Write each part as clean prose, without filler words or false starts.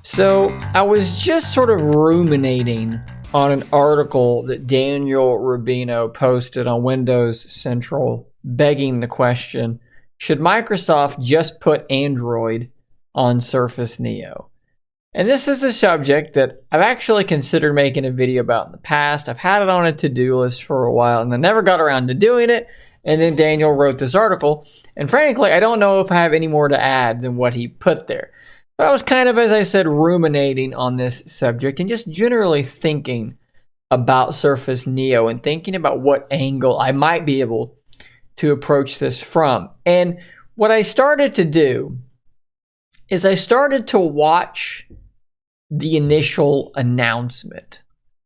So I was just sort of ruminating on an article that Daniel Rubino posted on Windows Central, begging the question, should Microsoft just put Android on Surface Neo? And this is a subject that I've actually considered making a video about in the past. I've had it on a to-do list for a while, and I never got around to doing it. And then Daniel wrote this article, and frankly, I don't know if I have any more to add than what he put there. But I was kind of, as I said, ruminating on this subject and just generally thinking about Surface Neo and thinking about what angle I might be able to approach this from. And what I started to do is I started to watch the initial announcement.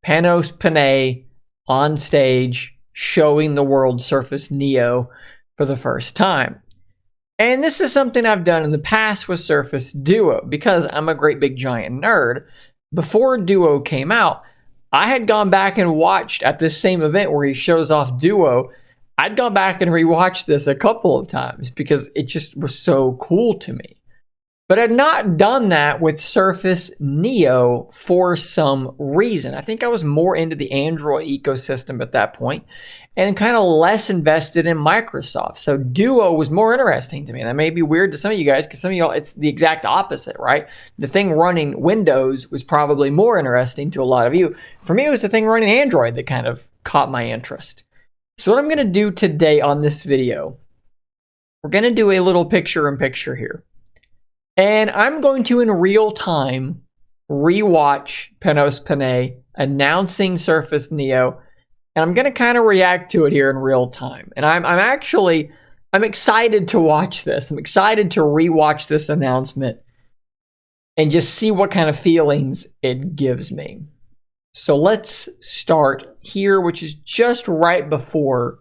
Panos Panay on stage showing the world Surface Neo for the first time. And this is something I've done in the past with Surface Duo because I'm a great big giant nerd. Before Duo came out, I had gone back and watched at this same event where he shows off Duo. I'd gone back and rewatched this a couple of times because it just was so cool to me. But I'd not done that with Surface Neo for some reason. I think I was more into the Android ecosystem at that point and kind of less invested in Microsoft. So Duo was more interesting to me. And that may be weird to some of you guys because some of y'all, it's the exact opposite, right? The thing running Windows was probably more interesting to a lot of you. For me, it was the thing running Android that kind of caught my interest. So what I'm going to do today on this video, we're going to do a little picture-in-picture here. And I'm going to, in real time, rewatch Panos Panay announcing Surface Neo. And I'm going to kind of react to it here in real time. And I'm excited to watch this. I'm excited to rewatch this announcement and just see what kind of feelings it gives me. So let's start here, which is just right before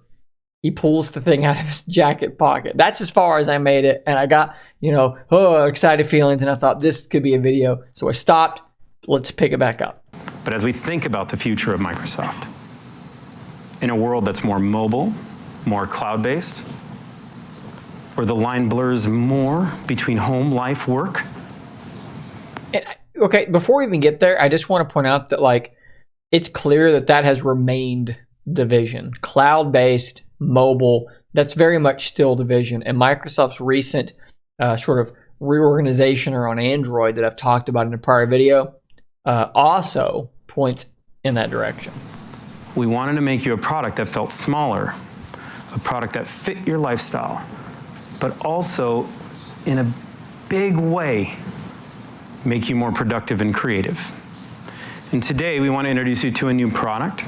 he pulls the thing out of his jacket pocket. That's as far as I made it. And I got, excited feelings. And I thought this could be a video. So I stopped. Let's pick it back up. But as we think about the future of Microsoft, in a world that's more mobile, more cloud-based, where the line blurs more between home, life, work. Okay, before we even get there, I just want to point out that it's clear that has remained the vision. Cloud-based, mobile, that's very much still the vision. And Microsoft's recent sort of reorganization on Android that I've talked about in a prior video also points in that direction. We wanted to make you a product that felt smaller, a product that fit your lifestyle, but also in a big way, make you more productive and creative. And today we want to introduce you to a new product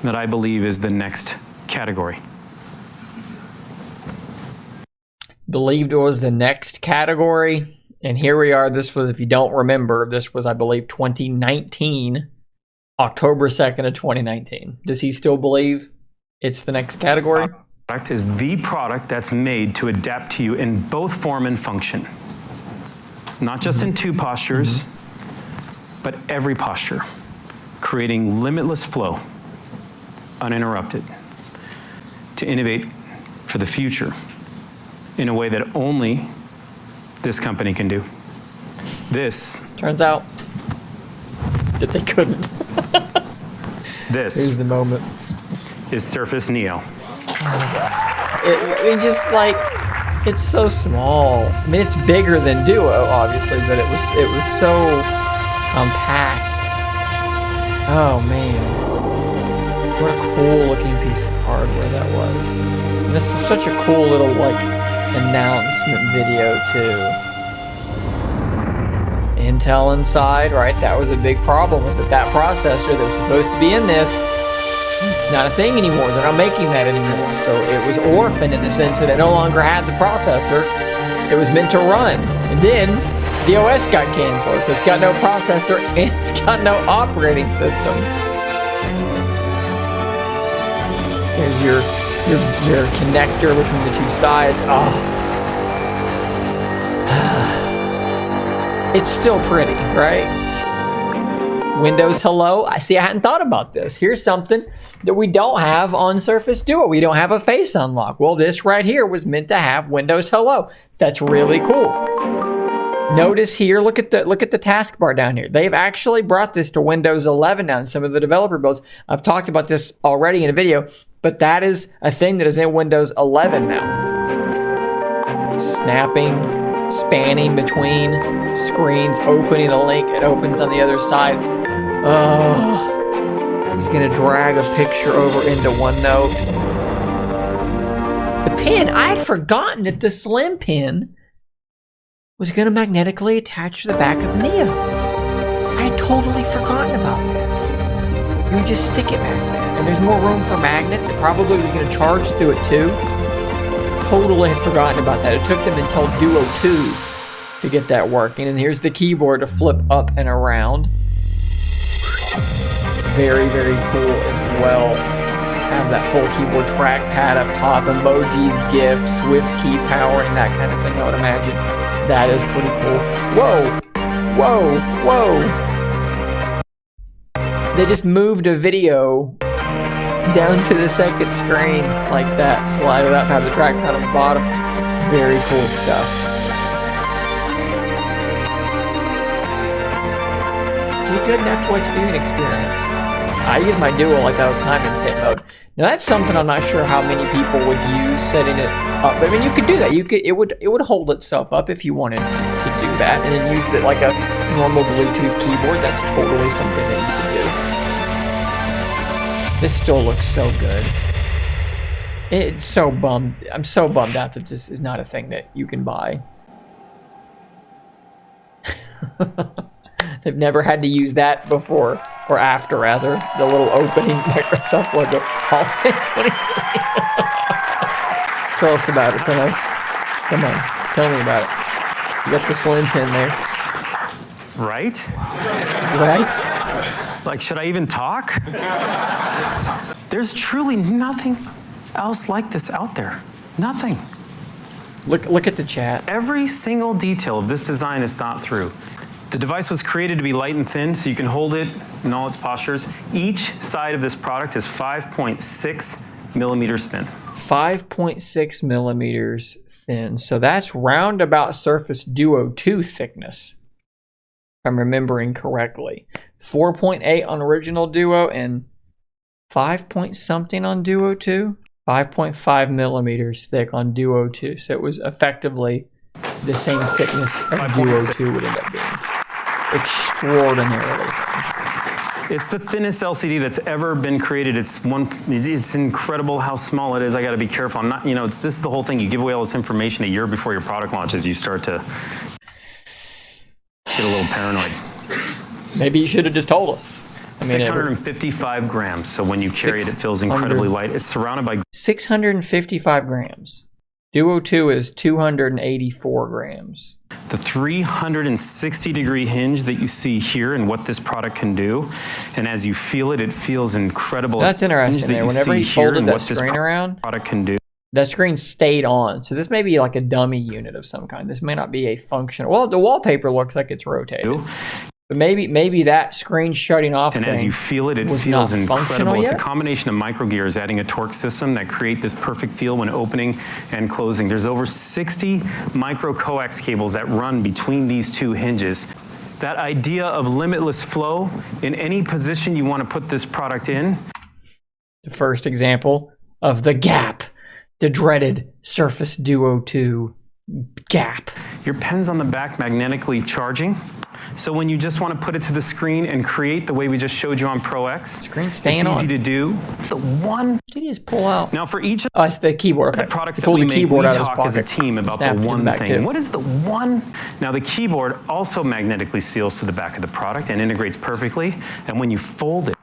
that I believe is the next category. Believed it was the next category. And here we are. This was, if you don't remember, this was, I believe, 2019, October 2nd of 2019. Does he still believe it's the next category? Product is the product that's made to adapt to you in both form and function. Not just in two postures, but every posture, creating limitless flow, uninterrupted, to innovate for the future in a way that only this company can do. This turns out that they couldn't. This is the moment. Is Surface Neo. It's so small. I mean, it's bigger than Duo, obviously, but it was so compact. Oh man. What a cool looking piece of hardware that was. And this was such a cool little announcement video too. Intel Inside, right? That was a big problem, was that processor that was supposed to be in this, it's not a thing anymore. They're not making that anymore. So it was orphaned in the sense that it no longer had the processor it was meant to run. And then the OS got canceled, so it's got no processor and it's got no operating system. Here's your connector between the two sides. It's still pretty, right? Windows Hello. I hadn't thought about this. Here's something that we don't have on Surface Duo. We don't have a face unlock. Well, this right here was meant to have Windows Hello. That's really cool. Notice here, look at the taskbar down here. They've actually brought this to Windows 11 now in some of the developer builds. I've talked about this already in a video, but that is a thing that is in Windows 11 now. Snapping, spanning between screens, opening a link, it opens on the other side. He's gonna drag a picture over into OneNote. The pin, I had forgotten that the Slim pin was going to magnetically attach to the back of Neo. I had totally forgotten about that. You would just stick it back there. And there's more room for magnets. It probably was going to charge through it too. Totally had forgotten about that. It took them until Duo 2 to get that working. And here's the keyboard to flip up and around. Very, very cool as well. Have that full keyboard trackpad up top, emojis, GIFs, Swift key powering, that kind of thing, I would imagine. That is pretty cool. Whoa! Whoa! Whoa! They just moved a video down to the second screen like that. Slide it up, have the trackpad on the bottom. Very cool stuff. Pretty good Netflix viewing experience. I use my Duo like that all the time in tape mode. Now that's something I'm not sure how many people would use setting it up. But I mean, you could do that. It would hold itself up if you wanted to do that, and then use it like a normal Bluetooth keyboard. That's totally something that you could do. This still looks so good. It's so bummed. I'm so bummed out that this is not a thing that you can buy. They've never had to use that before, or after rather, the little opening Microsoft logo. Tell us about it, Thanos. Come on, tell me about it. You got the Slim pin there. Right? Right? Like, should I even talk? There's truly nothing else like this out there. Nothing. Look at the chat. Every single detail of this design is thought through. The device was created to be light and thin, so you can hold it in all its postures. Each side of this product is 5.6 millimeters thin. 5.6 millimeters thin. So that's roundabout Surface Duo 2 thickness, if I'm remembering correctly. 4.8 on original Duo and 5 point something on Duo 2. 5.5 millimeters thick on Duo 2. So it was effectively the same thickness as Duo 2 would end up being. Extraordinarily. It's the thinnest LCD that's ever been created. It's incredible how small it is. I got to be careful. I'm not, this is the whole thing. You give away all this information a year before your product launches. You start to get a little paranoid. Maybe you should have just told us. 655 grams. So when you carry it, it feels incredibly light. It's surrounded by 655 grams. Duo 2 is 284 grams. The 360-degree hinge that you see here and what this product can do. And as you feel it, it feels incredible. That's interesting there. Whenever he folded that screen around, product can do. That screen stayed on. So this may be like a dummy unit of some kind. This may not be a functional. Well, the wallpaper looks like it's rotated. But maybe that screen shutting off and thing as you feel it, it feels incredible. It's a combination of micro gears adding a torque system that create this perfect feel when opening and closing. There's over 60 micro coax cables that run between these two hinges. That idea of limitless flow in any position you want to put this product in. The first example of the gap, the dreaded Surface Duo 2 gap. Your pen's on the back magnetically charging. So when you just want to put it to the screen and create the way we just showed you on Pro X, it's easy to do. The one. Did you just pull out? Now for each of it's the keyboard. the products that we make, we talk as a team about the one thing. What is the one? Now the keyboard also magnetically seals to the back of the product and integrates perfectly. And when you fold it,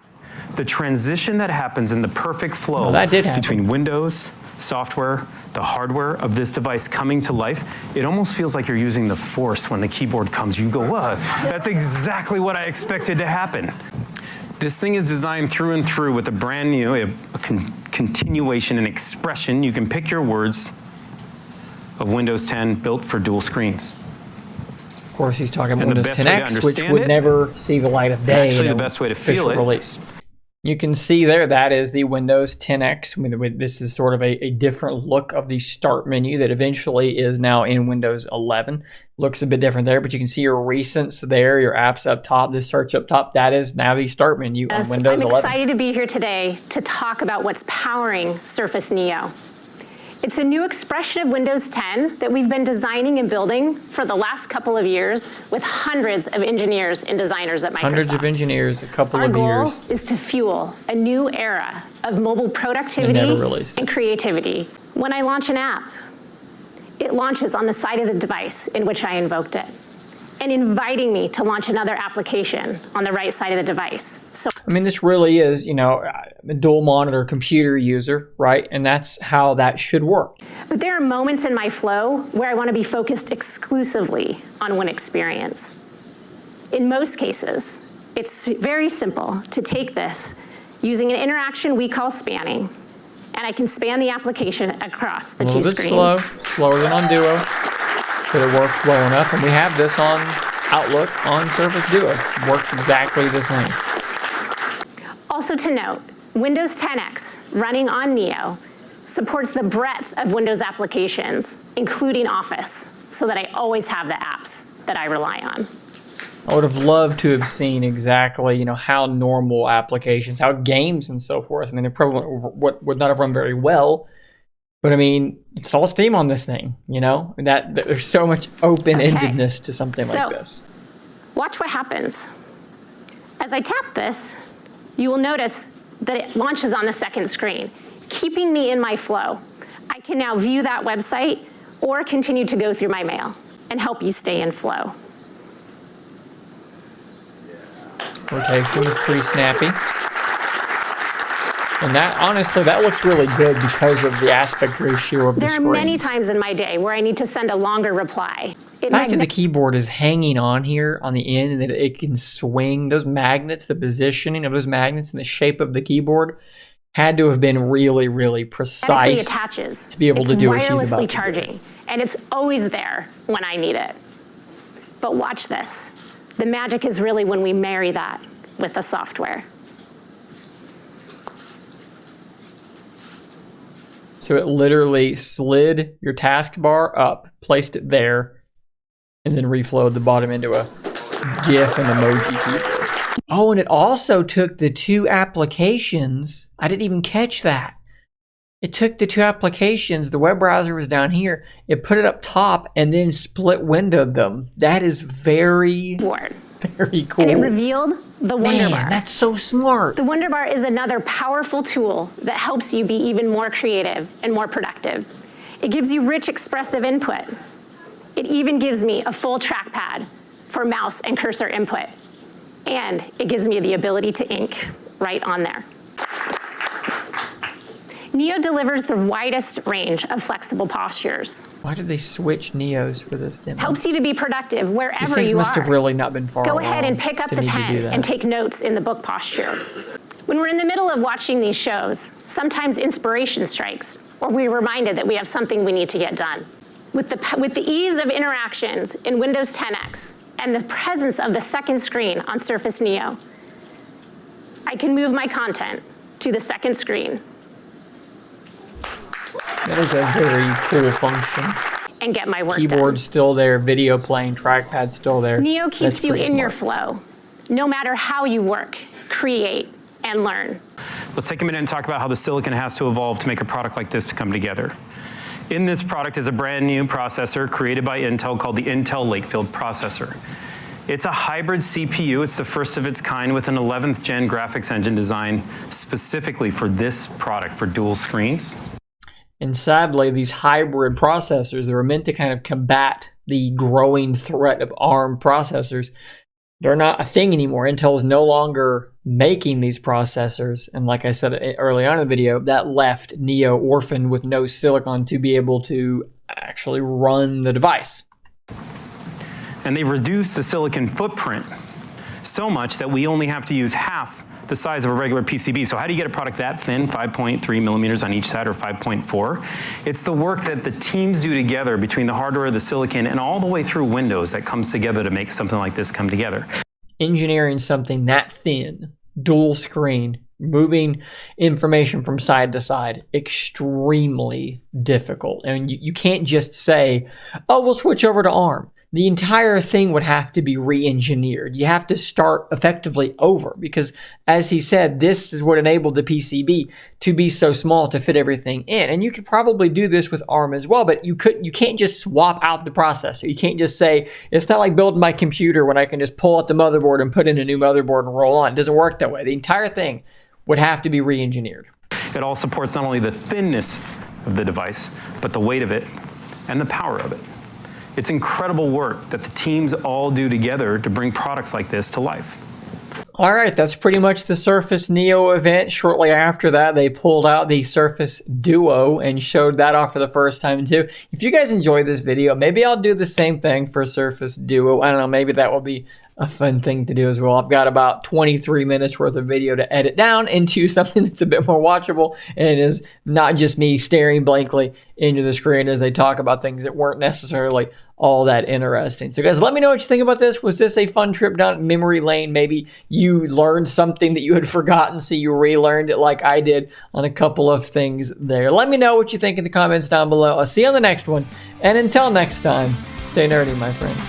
the transition that happens in the perfect flow between Windows, software, the hardware of this device coming to life, it almost feels like you're using the Force when the keyboard comes. You go, whoa, that's exactly what I expected to happen. This thing is designed through and through with a brand new continuation and expression. You can pick your words of Windows 10 built for dual screens. Of course, he's talking about Windows 10X, which would never see the light of day. Actually, the best way to feel it. Release. You can see there, that is the Windows 10X. I mean, this is sort of a different look of the start menu that eventually is now in Windows 11. looks a bit different there, but you can see your recents there, your apps up top, the search up top. That is now the start menu on Windows 11. I'm excited to be here today to talk about what's powering Surface Neo. It's a new expression of Windows 10 that we've been designing and building for the last couple of years with hundreds of engineers and designers at Microsoft. Hundreds of engineers, a couple of years. Our goal is to fuel a new era of mobile productivity and creativity. When I launch an app, it launches on the side of the device in which I invoked it, and inviting me to launch another application on the right side of the device. So, I mean, this really is, you know, a dual monitor computer user, right? And that's how that should work. But there are moments in my flow where I want to be focused exclusively on one experience. In most cases, it's very simple to take this using an interaction we call spanning, and I can span the application across the two screens. A little bit slower than on Duo, but it works well enough. And we have this on Outlook on Surface Duo. It works exactly the same. Also to note, Windows 10X running on Neo supports the breadth of Windows applications, including Office, so that I always have the apps that I rely on. I would have loved to have seen exactly, you know, how normal applications, how games and so forth. I mean, they probably would not have run very well, but I mean, install Steam on this thing, you know? That there's so much open-endedness to something like this. Watch what happens. As I tap this, you will notice that it launches on the second screen, keeping me in my flow. I can now view that website or continue to go through my mail and help you stay in flow. Rotation is pretty snappy. And that, honestly, that looks really good because of the aspect ratio of the screen. There are many times in my day where I need to send a longer reply. The fact that the keyboard is hanging on here on the end and that it can swing, those magnets, the positioning of those magnets and the shape of the keyboard had to have been really, really precise attaches. To be able to do what she's about to do. It's wirelessly charging, and it's always there when I need it. But watch this. The magic is really when we marry that with the software. So it literally slid your taskbar up, placed it there, and then reflowed the bottom into a GIF and emoji keyboard. Oh, and it also took the two applications. I didn't even catch that. It took the two applications. The web browser was down here. It put it up top and then split windowed them. That is very cool. And it revealed the Wonderbar. That's so smart. The Wonderbar is another powerful tool that helps you be even more creative and more productive. It gives you rich expressive input. It even gives me a full trackpad for mouse and cursor input. And it gives me the ability to ink right on there. Neo delivers the widest range of flexible postures. Why did they switch Neos for this demo? Helps you to be productive wherever you are. These things must have really not been far Go along ahead and pick up the pen and take notes in the book posture. When we're in the middle of watching these shows, sometimes inspiration strikes, or we're reminded that we have something we need to get done. With the ease of interactions in Windows 10X and the presence of the second screen on Surface Neo, I can move my content to the second screen. That is a very cool function. And get my work done. Keyboard's still there, video playing, trackpad still there. Neo keeps you in your flow, no matter how you work, create, and learn. Let's take a minute and talk about how the silicon has to evolve to make a product like this to come together. In this product is a brand new processor created by Intel called the Intel Lakefield processor. It's a hybrid CPU. It's the first of its kind with an 11th gen graphics engine designed specifically for this product, for dual screens. And sadly, these hybrid processors that are meant to kind of combat the growing threat of ARM processors, they're not a thing anymore. Intel is no longer making these processors. And like I said early on in the video, that left Neo orphaned with no silicon to be able to actually run the device. And they reduced the silicon footprint so much that we only have to use half the size of a regular PCB. So how do you get a product that thin, 5.3 millimeters on each side or 5.4? It's the work that the teams do together between the hardware, the silicon, and all the way through Windows that comes together to make something like this come together. Engineering something that thin, dual screen, moving information from side to side, extremely difficult. And you can't just say, oh, we'll switch over to ARM. the entire thing would have to be re-engineered. You have to start effectively over because, as he said, this is what enabled the PCB to be so small to fit everything in. And you could probably do this with ARM as well, but you can't just swap out the processor. You can't just say, it's not like building my computer when I can just pull out the motherboard and put in a new motherboard and roll on. It doesn't work that way. The entire thing would have to be re-engineered. It all supports not only the thinness of the device, but the weight of it and the power of it. It's incredible work that the teams all do together to bring products like this to life. All right, that's pretty much the Surface Neo event. Shortly after that, they pulled out the Surface Duo and showed that off for the first time too. If you guys enjoyed this video, maybe I'll do the same thing for Surface Duo. I don't know, maybe that will be a fun thing to do as well. I've got about 23 minutes worth of video to edit down into something that's a bit more watchable and is not just me staring blankly into the screen as they talk about things that weren't necessarily all that interesting. So guys, let me know what you think about this. Was this a fun trip down memory lane? Maybe you learned something that you had forgotten, so you relearned it like I did on a couple of things there. Let me know what you think in the comments down below. I'll see you on the next one. And until next time, stay nerdy, my friend.